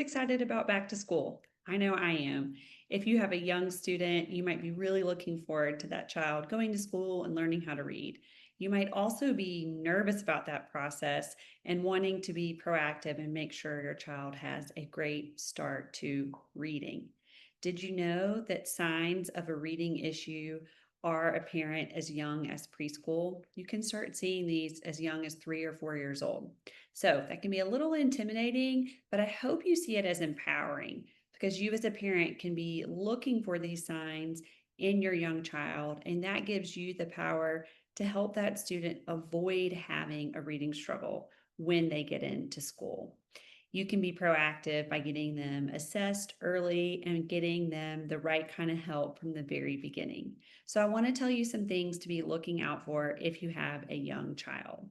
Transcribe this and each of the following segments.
excited about back to school. I know I am. If you have a young student, you might be really looking forward to that child going to school and learning how to read. You might also be nervous about that process and wanting to be proactive and make sure your child has a great start to reading. Did you know that signs of a reading issue are apparent as young as preschool? You can start seeing these as young as 3 or 4 years old. So that can be a little intimidating, but I hope you see it as empowering because you as a parent can be looking for these signs in your young child, and that gives you the power to help that student avoid having a reading struggle when they get into school. You can be proactive by getting them assessed early and getting them the right kind of help from the very beginning. So, I want to tell you some things to be looking out for if you have a young child.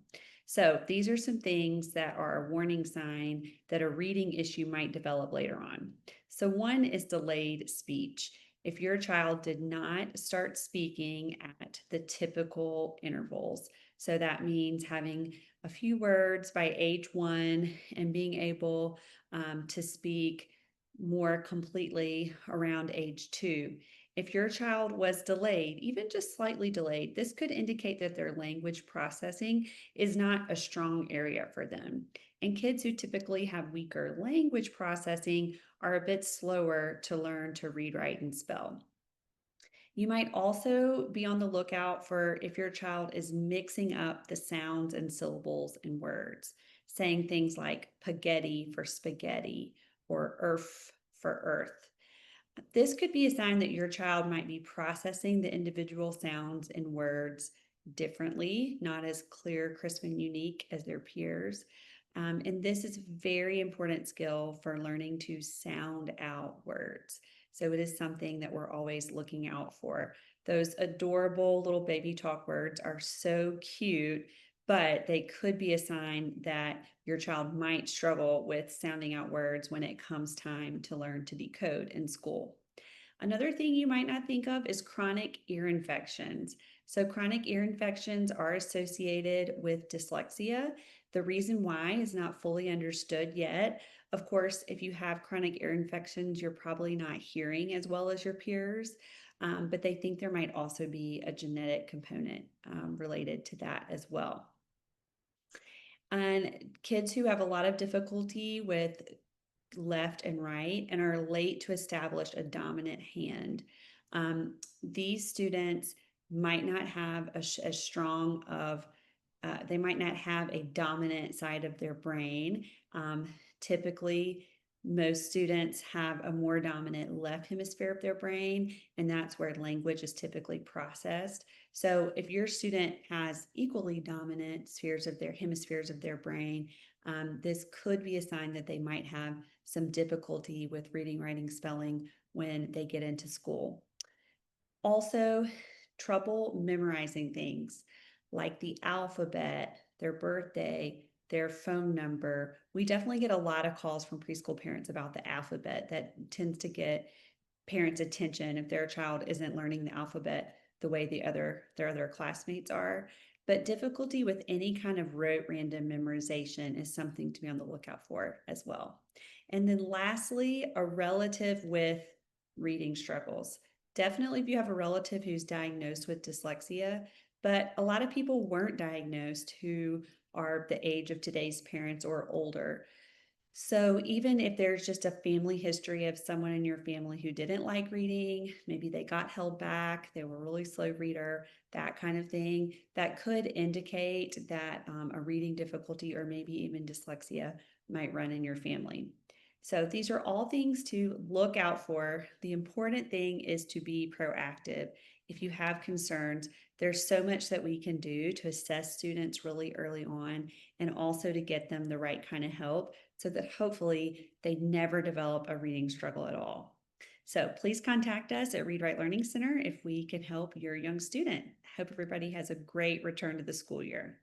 So, these are some things that are a warning sign that a reading issue might develop later on. So, one is delayed speech. If your child did not start speaking at the typical intervals, so that means having a few words by age 1 and being able to speak more completely around age 2. If your child was delayed, even just slightly delayed, this could indicate that their language processing is not a strong area for them. And kids who typically have weaker language processing are a bit slower to learn to read, write, and spell. You might also be on the lookout for if your child is mixing up the sounds and syllables in words, saying things like spaghetti for spaghetti or earth for earth. This could be a sign that your child might be processing the individual sounds in words differently, not as clear, crisp, and unique as their peers. And this is a very important skill for learning to sound out words. So it is something that we're always looking out for. Those adorable little baby talk words are so cute, but they could be a sign that your child might struggle with sounding out words when it comes time to learn to decode in school. Another thing you might not think of is chronic ear infections. So, chronic ear infections are associated with dyslexia. The reason why is not fully understood yet. Of course, if you have chronic ear infections, you're probably not hearing as well as your peers, but they think there might also be a genetic component related to that as well. And kids who have a lot of difficulty with left and right and are late to establish a dominant hand. These students might not have as strong of, they might not have a dominant side of their brain. Typically, most students have a more dominant left hemisphere of their brain, and that's where language is typically processed. So, if your student has equally dominant spheres of their hemispheres of their brain, this could be a sign that they might have some difficulty with reading, writing, spelling when they get into school. Also, trouble memorizing things like the alphabet, their birthday, their phone number. We definitely get a lot of calls from preschool parents about the alphabet. That tends to get parents' attention if their child isn't learning the alphabet the way their other classmates are. But difficulty with any kind of rote random memorization is something to be on the lookout for as well. And then lastly, a relative with reading struggles. Definitely if you have a relative who's diagnosed with dyslexia, but a lot of people weren't diagnosed who are the age of today's parents or older. So even if there's just a family history of someone in your family who didn't like reading, maybe they got held back, they were a really slow reader, that kind of thing, that could indicate that a reading difficulty or maybe even dyslexia might run in your family. So these are all things to look out for. The important thing is to be proactive. If you have concerns, there's so much that we can do to assess students really early on and also to get them the right kind of help so that hopefully they never develop a reading struggle at all. So please contact us at Read Write Learning Center if we can help your young student. Hope everybody has a great return to the school year.